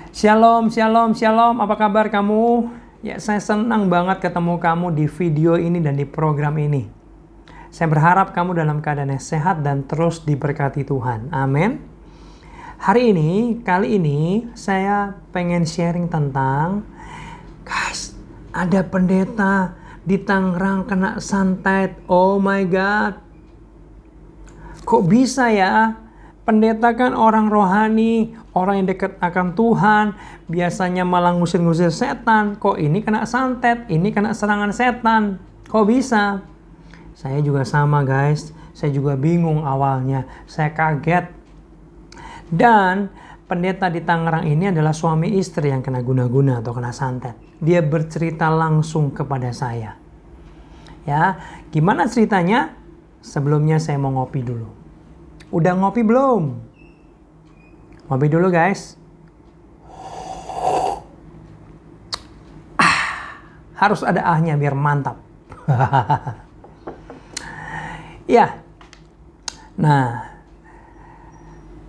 Shalom, shalom, shalom. Apa kabar kamu? Ya, saya senang banget ketemu kamu di video ini dan di program ini. Saya berharap kamu dalam keadaan yang sehat dan terus diberkati Tuhan. Amin. Kali ini saya pengen sharing tentang, guys, ada pendeta di Tangerang kena santet. Oh my God. Kok bisa ya? Pendeta kan orang rohani, orang yang dekat akan Tuhan, biasanya malah ngusir-ngusir setan. Kok ini kena santet, ini kena serangan setan? Kok bisa? Saya juga sama, guys. Saya juga bingung awalnya. Saya kaget. Dan pendeta di Tangerang ini adalah suami istri yang kena guna-guna atau kena santet. Dia bercerita langsung kepada saya. Ya, gimana ceritanya? Sebelumnya saya mau ngopi dulu. Udah ngopi belum? Ngopi dulu, guys. Harus ada ahnya biar mantap. Ya. Nah,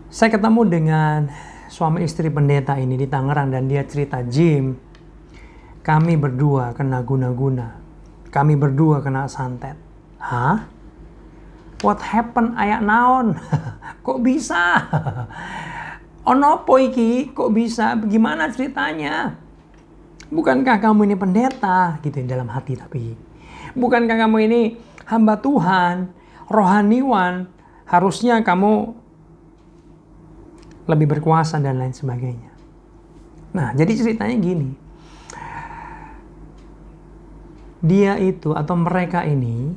saya ketemu dengan suami istri pendeta ini di Tangerang dan dia cerita, Jim, kami berdua kena guna-guna. Kami berdua kena santet. Hah? What happened ayak naon? Kok bisa? Onopo iki? Kok bisa? Gimana ceritanya? Bukankah kamu ini pendeta? Gitu dalam hati tapi. Bukankah kamu ini hamba Tuhan, rohaniwan? Harusnya kamu lebih berkuasa dan lain sebagainya. Nah, jadi ceritanya gini. Dia itu atau mereka ini,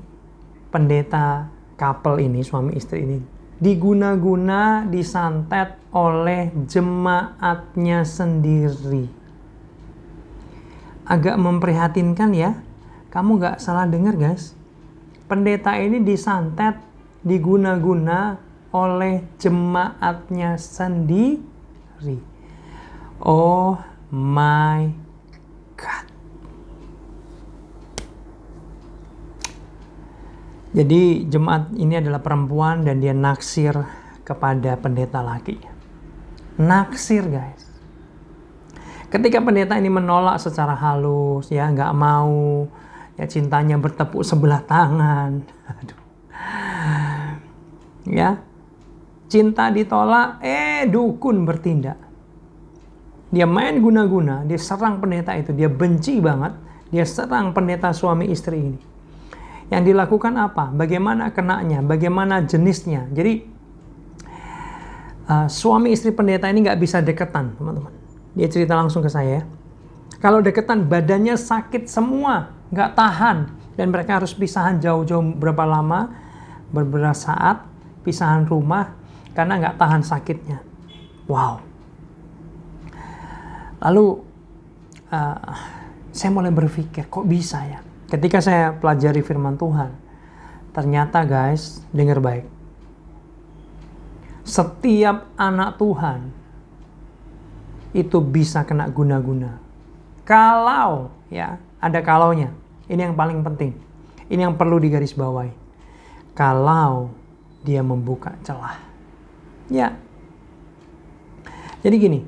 pendeta couple ini, suami istri ini, diguna-guna, disantet oleh jemaatnya sendiri. Agak memprihatinkan ya. Kamu gak salah dengar, guys. Pendeta ini disantet, diguna-guna oleh jemaatnya sendiri. Oh my God. Jadi jemaat ini adalah perempuan dan dia naksir kepada pendeta laki. Naksir, guys. Ketika pendeta ini menolak secara halus, ya nggak mau, ya cintanya bertepuk sebelah tangan. Aduh. Ya, cinta ditolak, dukun bertindak. Dia main guna-guna, dia serang pendeta itu, dia benci banget, dia serang pendeta suami istri ini. Yang dilakukan apa? Bagaimana kenanya? Bagaimana jenisnya? Jadi suami istri pendeta ini nggak bisa deketan, teman-teman. Dia cerita langsung ke saya. Kalau deketan badannya sakit semua, nggak tahan. Dan mereka harus pisahan jauh-jauh berapa lama, beberapa saat, pisahan rumah, karena nggak tahan sakitnya. Wow. Lalu saya mulai berpikir, kok bisa ya? Ketika saya pelajari firman Tuhan, ternyata, guys, dengar baik. Setiap anak Tuhan itu bisa kena guna-guna. Kalau, ya, ada kalaunya. Ini yang paling penting. Ini yang perlu digarisbawahi. Kalau dia membuka celah. Ya. Jadi gini.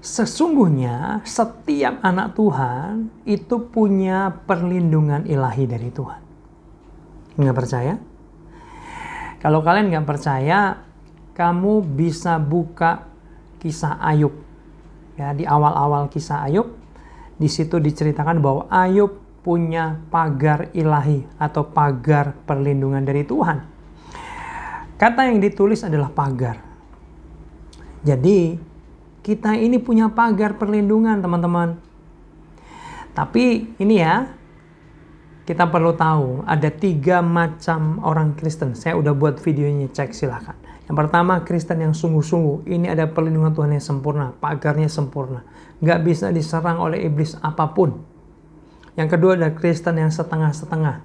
Sesungguhnya setiap anak Tuhan itu punya perlindungan ilahi dari Tuhan. Nggak percaya? Kalau kalian nggak percaya, kamu bisa buka kisah Ayub. Ya, di awal-awal kisah Ayub, di situ diceritakan bahwa Ayub punya pagar ilahi atau pagar perlindungan dari Tuhan. Kata yang ditulis adalah pagar. Jadi, kita ini punya pagar perlindungan, teman-teman. Tapi ini ya, kita perlu tahu ada 3 macam orang Kristen. Saya udah buat videonya, cek silahkan. Yang pertama, Kristen yang sungguh-sungguh. Ini ada perlindungan Tuhan yang sempurna, pagarnya sempurna. Nggak bisa diserang oleh iblis apapun. Yang kedua ada Kristen yang setengah-setengah.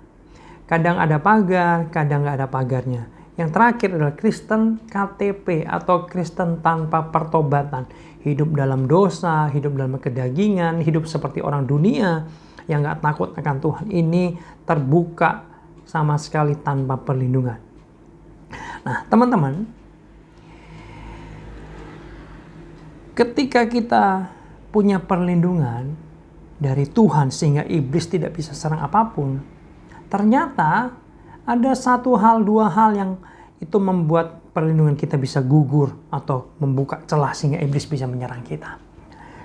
Kadang ada pagar, kadang nggak ada pagarnya. Yang terakhir adalah Kristen KTP atau Kristen tanpa pertobatan. Hidup dalam dosa, hidup dalam kedagingan, hidup seperti orang dunia yang gak takut akan Tuhan. Ini terbuka sama sekali tanpa perlindungan. Nah, teman-teman, Ketika kita punya perlindungan dari Tuhan sehingga iblis tidak bisa serang apapun, ternyata ada satu hal, dua hal yang itu membuat perlindungan kita bisa gugur atau membuka celah sehingga iblis bisa menyerang kita.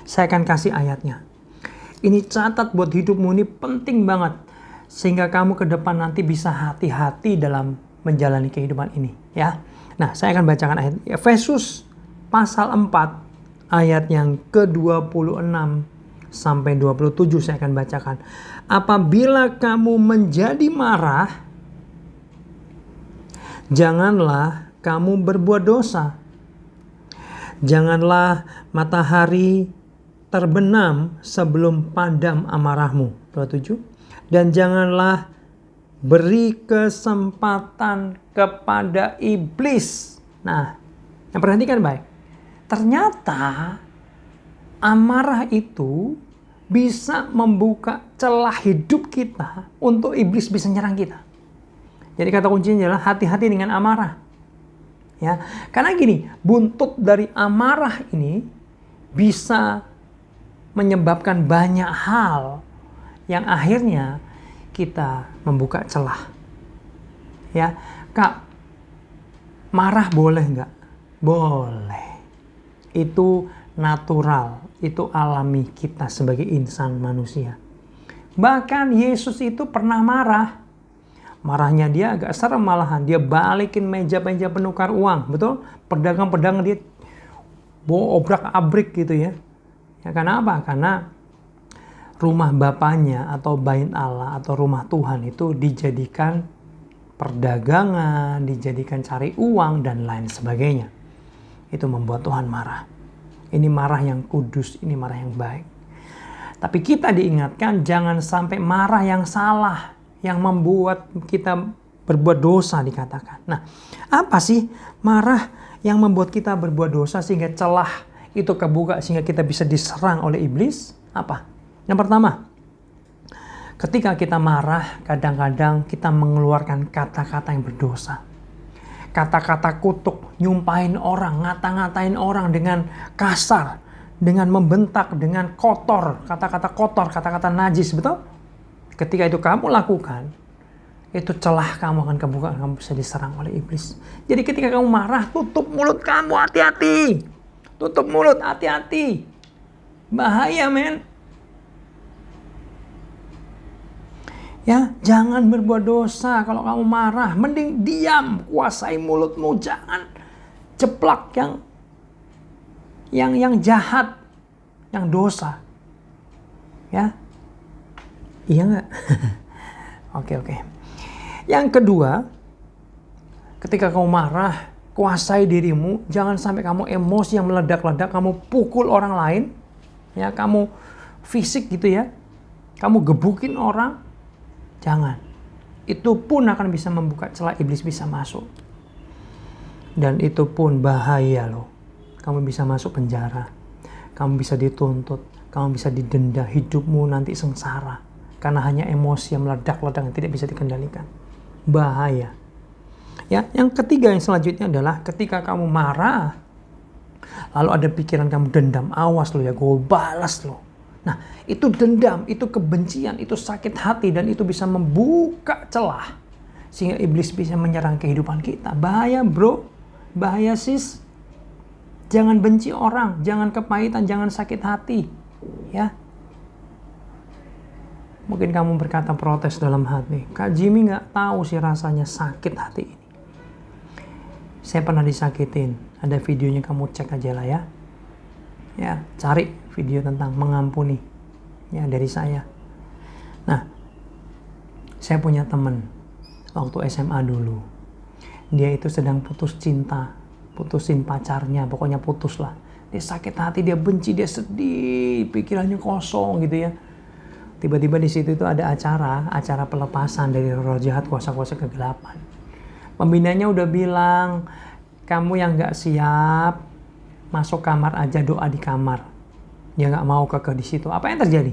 Saya akan kasih ayatnya. Ini catat buat hidupmu, ini penting banget. Sehingga kamu ke depan nanti bisa hati-hati dalam menjalani kehidupan ini. Ya. Nah, saya akan bacakan ayat Efesus pasal 4 ayat yang ke-26 sampai 27 saya akan bacakan. Apabila kamu menjadi marah, janganlah kamu berbuat dosa. Janganlah matahari terbenam sebelum padam amarahmu. 27. Dan janganlah beri kesempatan kepada iblis. Nah, yang perhatikan baik. Ternyata amarah itu bisa membuka celah hidup kita untuk iblis bisa nyerang kita. Jadi kata kuncinya adalah hati-hati dengan amarah. Ya, karena gini, buntut dari amarah ini bisa menyebabkan banyak hal yang akhirnya kita membuka celah. Ya, Kak, marah boleh nggak? Boleh. Itu natural, itu alami kita sebagai insan manusia. Bahkan Yesus itu pernah marah. Marahnya dia agak serem malahan. Dia balikin meja-meja penukar uang. Betul? Pedagang-pedagang dia bawa obrak-abrik gitu ya. Ya karena apa? Karena rumah Bapaknya atau bait Allah atau rumah Tuhan itu dijadikan perdagangan, dijadikan cari uang dan lain sebagainya. Itu membuat Tuhan marah. Ini marah yang kudus, ini marah yang baik. Tapi kita diingatkan jangan sampai marah yang salah, yang membuat kita berbuat dosa dikatakan. Nah, apa sih marah yang membuat kita berbuat dosa sehingga celah itu kebuka sehingga kita bisa diserang oleh iblis? Apa? Yang pertama, ketika kita marah, kadang-kadang kita mengeluarkan kata-kata yang berdosa. Kata-kata kutuk, nyumpahin orang, ngata-ngatain orang dengan kasar, dengan membentak, dengan kotor, kata-kata kotor, kata-kata najis, betul? Ketika itu kamu lakukan, itu celah kamu akan kebuka, kamu bisa diserang oleh iblis. Jadi ketika kamu marah, tutup mulut kamu, hati-hati. Tutup mulut, hati-hati. Bahaya, men. Ya, jangan berbuat dosa kalau kamu marah. Mending diam, kuasai mulutmu. Jangan jeplak yang jahat, yang dosa. Ya, iya nggak? Oke. Yang kedua, ketika kamu marah, kuasai dirimu. Jangan sampai kamu emosi yang meledak-ledak, kamu pukul orang lain. Ya, kamu fisik gitu ya. Kamu gebukin orang. Jangan. Itu pun akan bisa membuka celah iblis bisa masuk. Dan itu pun bahaya loh. Kamu bisa masuk penjara. Kamu bisa dituntut. Kamu bisa didenda. Hidupmu nanti sengsara. Karena hanya emosi yang meledak-ledak yang tidak bisa dikendalikan. Bahaya. Ya, yang ketiga yang selanjutnya adalah ketika kamu marah. Lalu ada pikiran kamu dendam. Awas lo ya, gue balas lo. Nah, itu dendam, itu kebencian, itu sakit hati, dan itu bisa membuka celah. Sehingga iblis bisa menyerang kehidupan kita. Bahaya bro, bahaya sis. Jangan benci orang, jangan kepahitan, jangan sakit hati. Ya. Mungkin kamu berkata protes dalam hati. Kak Jimmy gak tahu sih rasanya sakit hati ini. Saya pernah disakitin. Ada videonya, kamu cek aja lah ya. Ya, cari video tentang mengampuni ya dari saya. Nah, saya punya teman waktu SMA dulu. Dia itu sedang putus cinta, putusin pacarnya, pokoknya putus lah. Dia sakit hati, dia benci, dia sedih, pikirannya kosong gitu ya. Tiba-tiba di situ itu ada acara pelepasan dari roh jahat, kuasa-kuasa kegelapan. Pembinanya udah bilang, kamu yang nggak siap masuk kamar aja, doa di kamar. Dia nggak mau kekeh di situ. Apa yang terjadi?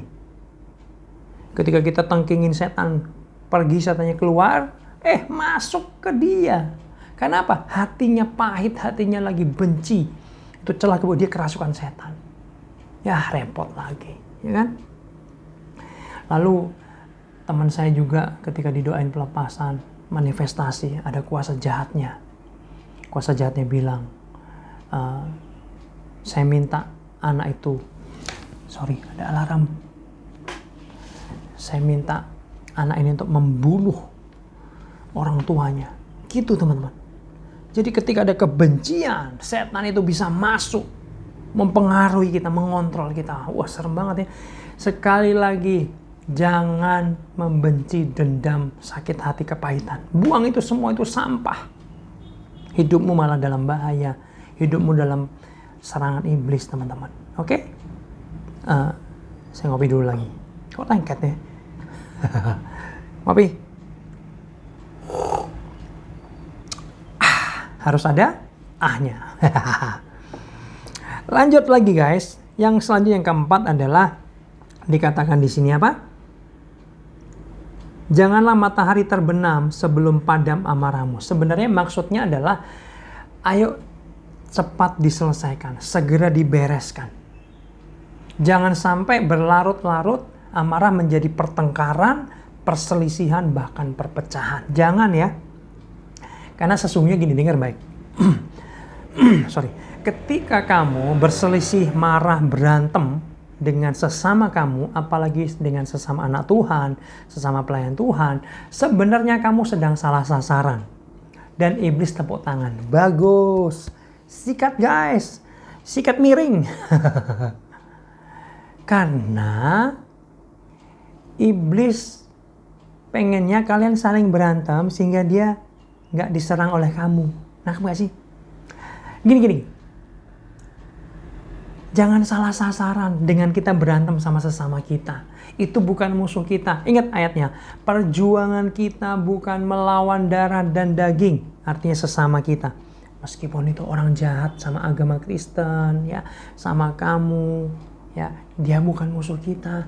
Ketika kita tengkingin setan, pergi setannya keluar, masuk ke dia. Kenapa? Hatinya pahit, hatinya lagi benci. Itu celah bahwa dia kerasukan setan. Ya repot lagi, ya kan? Lalu teman saya juga ketika didoain pelepasan, manifestasi, ada kuasa jahatnya. Kuasa jahatnya bilang, saya minta anak itu, ada alarm. Saya minta anak ini untuk membunuh orang tuanya. Gitu teman-teman. Jadi ketika ada kebencian, setan itu bisa masuk, mempengaruhi kita, mengontrol kita. Wah, serem banget ya. Sekali lagi, jangan membenci, dendam, sakit hati, kepahitan. Buang itu semua, itu sampah. Hidupmu malah dalam bahaya. Hidupmu dalam serangan iblis, teman-teman. Oke? Saya ngopi dulu lagi. Kok lengket ya? Ngopi. Harus ada ahnya. Lanjut lagi guys. Yang selanjutnya yang keempat adalah dikatakan di sini apa? Janganlah matahari terbenam sebelum padam amarahmu. Sebenarnya maksudnya adalah ayo cepat diselesaikan, segera dibereskan. Jangan sampai berlarut-larut amarah menjadi pertengkaran, perselisihan, bahkan perpecahan. Jangan ya. Karena sesungguhnya gini, dengar baik. Ketika kamu berselisih, marah, berantem dengan sesama kamu, apalagi dengan sesama anak Tuhan, sesama pelayan Tuhan, sebenarnya kamu sedang salah sasaran. Dan iblis tepuk tangan. Bagus. Sikat guys. Sikat miring. Karena iblis pengennya kalian saling berantem sehingga dia nggak diserang oleh kamu. Nangkep nggak sih? Gini. Jangan salah sasaran dengan kita berantem sama sesama kita. Itu bukan musuh kita. Ingat ayatnya. Perjuangan kita bukan melawan darah dan daging. Artinya sesama kita. Meskipun itu orang jahat sama agama Kristen, ya, sama kamu, ya, dia bukan musuh kita.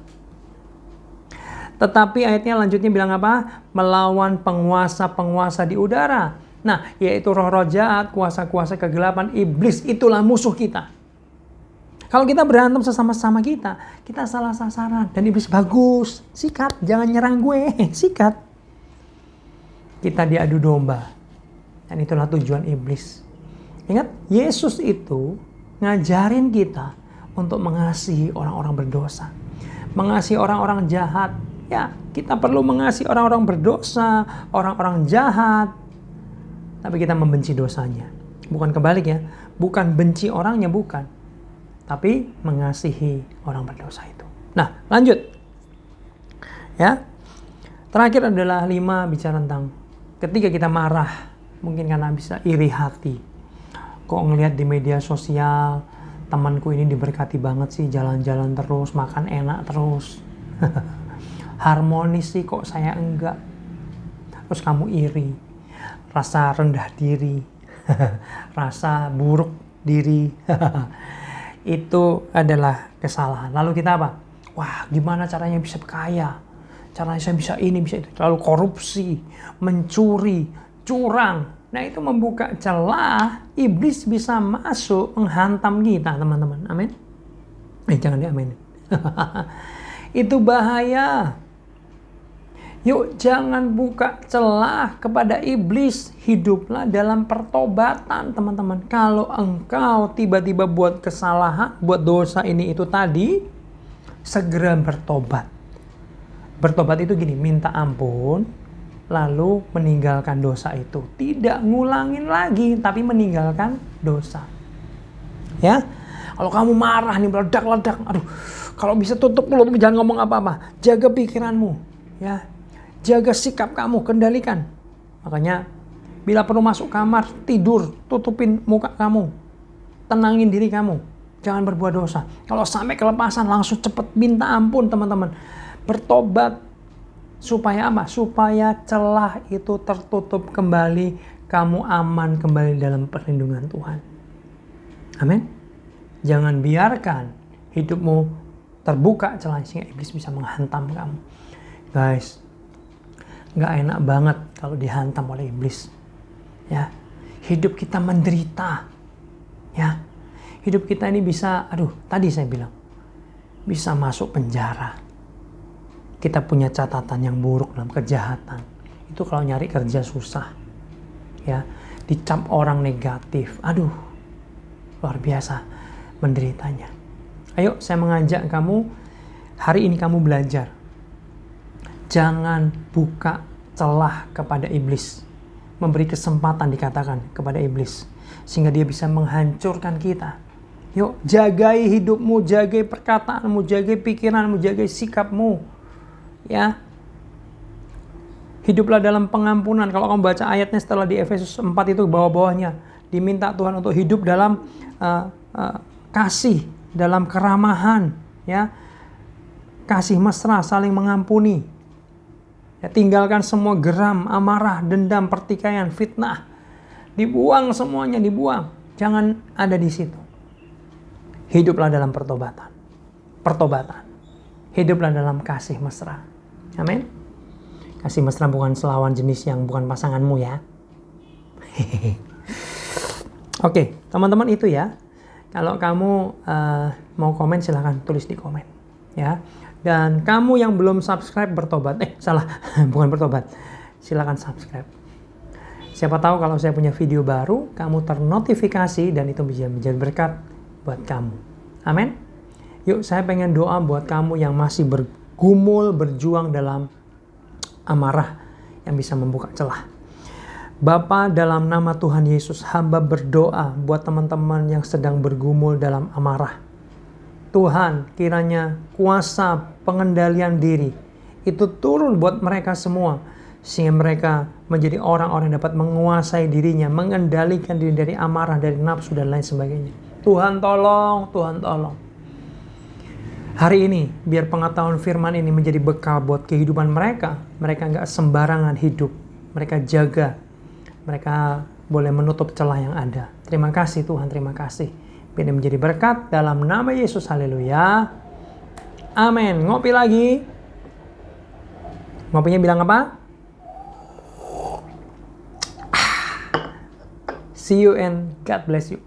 Tetapi ayatnya lanjutnya bilang apa? Melawan penguasa-penguasa di udara. Nah, yaitu roh-roh jahat, kuasa-kuasa kegelapan, iblis, itulah musuh kita. Kalau kita berantem sesama-sama kita salah sasaran. Dan iblis bagus, sikat, jangan nyerang gue, sikat. Kita diadu domba. Dan itulah tujuan iblis. Ingat, Yesus itu ngajarin kita untuk mengasihi orang-orang berdosa. Mengasihi orang-orang jahat. Ya, kita perlu mengasihi orang-orang berdosa, orang-orang jahat. Tapi kita membenci dosanya. Bukan kebalik ya. Bukan benci orangnya, bukan. Tapi mengasihi orang berdosa itu. Nah, lanjut. Ya. Terakhir adalah 5 bicara tentang ketika kita marah. Mungkin karena bisa iri hati. Kok ngelihat di media sosial, temanku ini diberkati banget sih, jalan-jalan terus, makan enak terus. Harmonis sih, kok saya enggak. Terus kamu iri. Rasa rendah diri. Rasa buruk diri. Itu adalah kesalahan. Lalu kita apa? Wah, gimana caranya bisa kaya? Caranya saya bisa ini, bisa itu. Lalu korupsi, mencuri, curang. Nah, itu membuka celah iblis bisa masuk menghantam kita, teman-teman. Amin. Jangan diamin. Itu bahaya. Yuk, jangan buka celah kepada iblis. Hiduplah dalam pertobatan, teman-teman. Kalau engkau tiba-tiba buat kesalahan, buat dosa ini itu tadi, segera bertobat. Bertobat itu gini, minta ampun, lalu meninggalkan dosa itu. Tidak ngulangin lagi, tapi meninggalkan dosa. Ya, kalau kamu marah nih, meledak-ledak, aduh, kalau bisa tutup mulut, jangan ngomong apa-apa. Jaga pikiranmu, ya. Jaga sikap kamu, kendalikan. Makanya, bila perlu masuk kamar, tidur, tutupin muka kamu. Tenangin diri kamu. Jangan berbuat dosa. Kalau sampai kelepasan, langsung cepet minta ampun, teman-teman. Bertobat. Supaya apa? Supaya celah itu tertutup kembali, kamu aman kembali dalam perlindungan Tuhan. Amin. Jangan biarkan hidupmu terbuka celah sehingga iblis bisa menghantam kamu. Guys, nggak enak banget kalau dihantam oleh iblis. Ya, hidup kita menderita. Ya, hidup kita ini bisa, tadi saya bilang, bisa masuk penjara. Kita punya catatan yang buruk dalam kejahatan. Itu kalau nyari kerja susah. Ya, dicap orang negatif. Luar biasa menderitanya. Ayo, saya mengajak kamu, hari ini kamu belajar. Jangan buka celah kepada iblis. Memberi kesempatan dikatakan kepada iblis. Sehingga dia bisa menghancurkan kita. Yuk, jagai hidupmu, jagai perkataanmu, jagai pikiranmu, jagai sikapmu. Ya. Hiduplah dalam pengampunan. Kalau kamu baca ayatnya setelah di Efesus 4 itu bawah-bawahnya. Diminta Tuhan untuk hidup dalam kasih, dalam keramahan. Ya. Kasih mesra, saling mengampuni. Ya, tinggalkan semua geram, amarah, dendam, pertikaian, fitnah. Dibuang semuanya, dibuang. Jangan ada di situ. Hiduplah dalam pertobatan. Hiduplah dalam kasih mesra. Amin. Kasih mesra bukan selawan jenis yang bukan pasanganmu ya. Oke, teman-teman itu ya. Kalau kamu mau komen silahkan tulis di komen. Ya. Dan kamu yang belum subscribe bertobat. Bukan bertobat. Silahkan subscribe. Siapa tahu kalau saya punya video baru, kamu ternotifikasi dan itu bisa menjadi berkat buat kamu. Amin. Yuk, saya pengen doa buat kamu yang masih bergumul, berjuang dalam amarah yang bisa membuka celah. Bapa, dalam nama Tuhan Yesus, hamba berdoa buat teman-teman yang sedang bergumul dalam amarah. Tuhan, kiranya kuasa pengendalian diri itu turun buat mereka semua. Sehingga mereka menjadi orang-orang yang dapat menguasai dirinya, mengendalikan diri dari amarah, dari nafsu, dan lain sebagainya. Tuhan tolong, Tuhan tolong. Hari ini, biar pengetahuan firman ini menjadi bekal buat kehidupan mereka. Mereka nggak sembarangan hidup. Mereka jaga. Mereka boleh menutup celah yang ada. Terima kasih Tuhan, terima kasih. Biar ini menjadi berkat dalam nama Yesus, haleluya. Amin. Ngopi lagi. Ngopinya bilang apa? See you and God bless you.